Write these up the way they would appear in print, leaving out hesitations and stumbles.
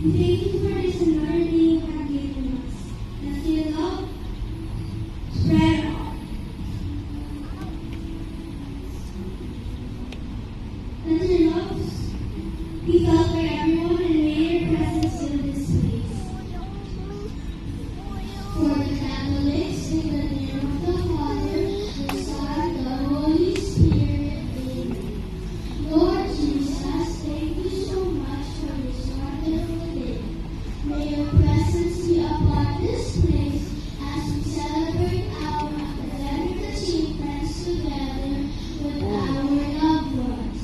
Thank you for this another day you have given us. That your love spread out. That your love be felt by everyone and may your presence fill this place. For the Catholics, in the name of the Father, the Son, the Holy Spirit, Amen. Lord Jesus, thank you so much for this wonderful day. May your presence be upon this place as we celebrate our academic achievements together with our loved ones.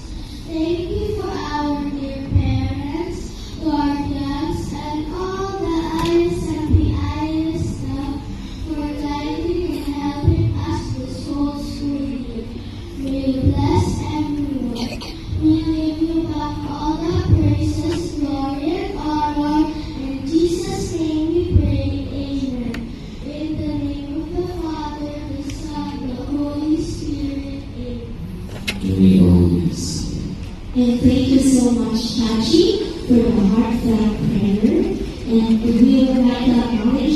Thank you for our dear parents, guardians, and all the IS and PIS staff for guiding and helping us this whole school year. May you bless everyone. We give you back all the praises, glory, and honor. In Jesus' name we pray, Amen. In the name of the Father, the Son, the Holy Spirit, Amen. We always. And thank you so much, Tachi, for the heartfelt prayer. And we would like to acknowledge